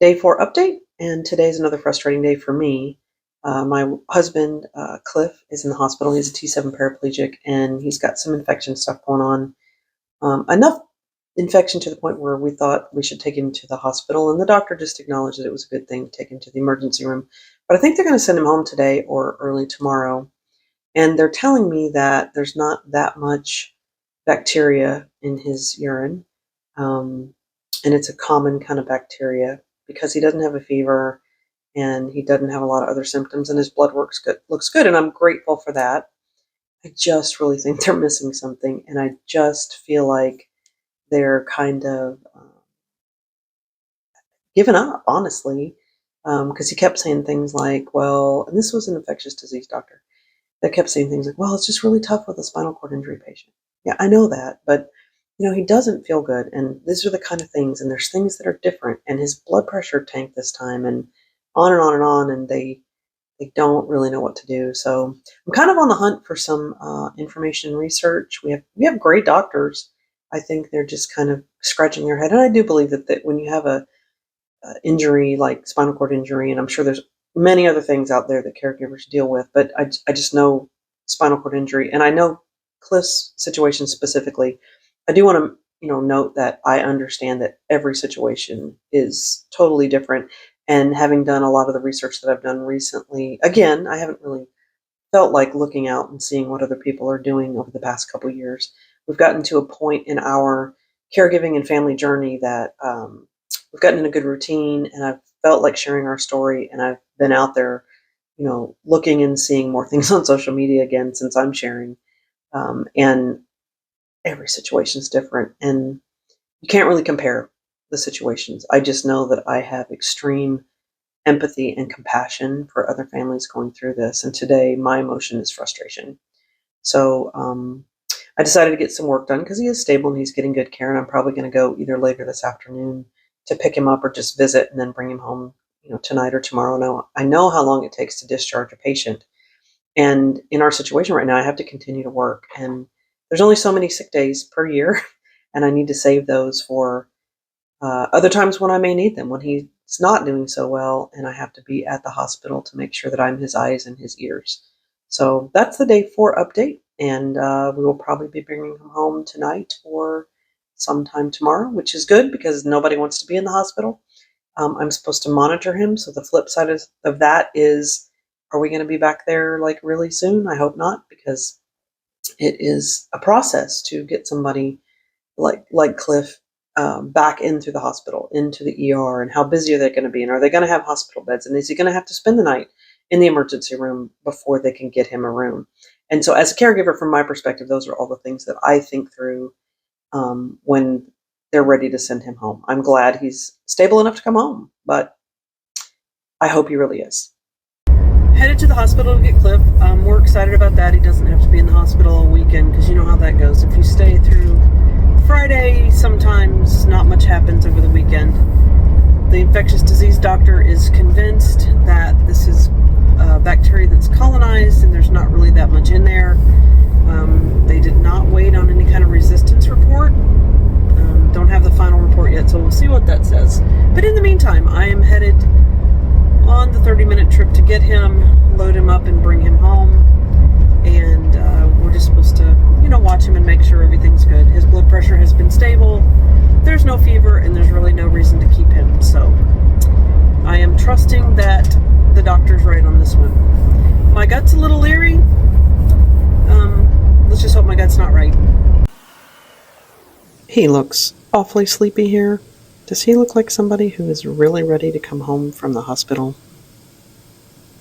Day 4 update, and today's another frustrating day for me. My husband, Clif, is in the hospital. He's a T7 paraplegic, and he's got some infection stuff going on. Enough infection to the point where we thought we should take him to the hospital, and the doctor just acknowledged that it was a good thing to take him to the emergency room. But I think they're going to send him home today or early tomorrow. And they're telling me that there's not that much bacteria in his urine, and it's a common kind of bacteria because he doesn't have a fever and he doesn't have a lot of other symptoms, and his blood works good, looks good, and I'm grateful for that. I just really think they're missing something, and I just feel like they're kind of given up, honestly, because he kept saying things like, well, and this was an infectious disease doctor that kept saying things like, well, it's just really tough with a spinal cord injury patient. Yeah, I know that, but he doesn't feel good, and these are the kind of things, and there's things that are different, and his blood pressure tanked this time, and on and on and on, and they don't really know what to do. So I'm kind of on the hunt for some information and research. We have great doctors. I think they're just kind of scratching their head, and I do believe that when you have a injury like spinal cord injury, and I'm sure there's many other things out there that caregivers deal with, but I just know spinal cord injury, and I know Cliff's situation specifically. I do want to note that I understand that every situation is totally different, and having done a lot of the research that I've done recently, again, I haven't really felt like looking out and seeing what other people are doing over the past couple of years. We've gotten to a point in our caregiving and family journey that we've gotten in a good routine, and I've felt like sharing our story, and I've been out there, looking and seeing more things on social media again since I'm sharing. And every situation is different, and you can't really compare the situations. I just know that I have extreme empathy and compassion for other families going through this, and today my emotion is frustration. So I decided to get some work done because he is stable and he's getting good care, and I'm probably going to go either later this afternoon to pick him up or just visit and then bring him home, tonight or tomorrow. Now, I know how long it takes to discharge a patient, and in our situation right now, I have to continue to work, and there's only so many sick days per year, and I need to save those for other times when I may need them, when he's not doing so well, and I have to be at the hospital to make sure that I'm his eyes and his ears. So that's the day 4 update, and we will probably be bringing him home tonight or sometime tomorrow, which is good because nobody wants to be in the hospital. I'm supposed to monitor him, so the flip side of that is, are we going to be back there like really soon? I hope not, because it is a process to get somebody like Cliff back into the hospital, into the ER, and how busy are they going to be, and are they going to have hospital beds, and is he going to have to spend the night in the emergency room before they can get him a room? And so as a caregiver, from my perspective, those are all the things that I think through when they're ready to send him home. I'm glad he's stable enough to come home, but I hope he really is. Headed to the hospital to get Cliff. We're excited about that. He doesn't have to be in the hospital all weekend, because you know how that goes. If you stay through Friday, sometimes not much happens over the weekend. The infectious disease doctor is convinced that this is bacteria that's colonized, and there's not really that much in there. They did not wait on any kind of resistance report. Don't have the final report yet, so we'll see what that says. But in the meantime, I am headed on the 30-minute trip to get him, load him up, and bring him home. And we're just supposed to, watch him and make sure everything's good. His blood pressure has been stable. There's no fever, and there's really no reason to keep him. So I am trusting that the doctor's right on this one. My gut's a little leery. Let's just hope my gut's not right. He looks awfully sleepy here. Does he look like somebody who is really ready to come home from the hospital?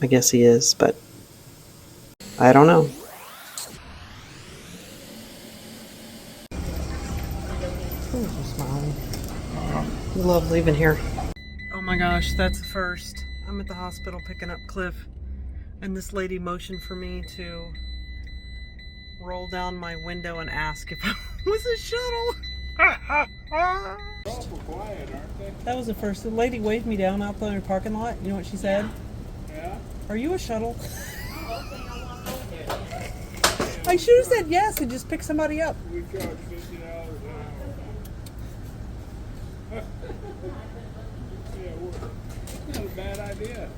I guess he is, but I don't know. Who's smiling? You love leaving here. Oh my gosh, that's the first. I'm at the hospital picking up Cliff, and this lady motioned for me to roll down my window and ask if I was a shuttle. That was the first. The lady waved me down out there in the parking lot. You know what she said? Yeah. Are you a shuttle? I should have said yes and just pick somebody up. We charge $50 an hour. Yeah, idea.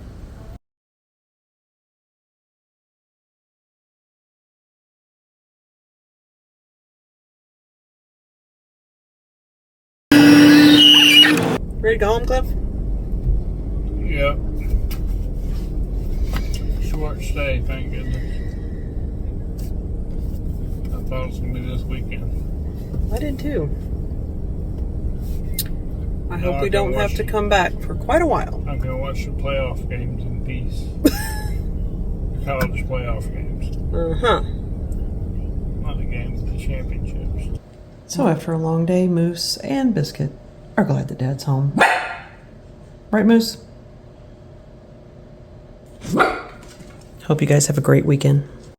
Ready to go home, Cliff? Yep. Short stay, thank goodness. I thought it was going to be this weekend. I did too. I hope we don't have to come back for quite a while. I'm going to watch the playoff games in peace. The college playoff games. Uh-huh. Not the games, the championships. So after a long day, Moose and Biscuit are glad that Dad's home. Right, Moose? Hope you guys have a great weekend.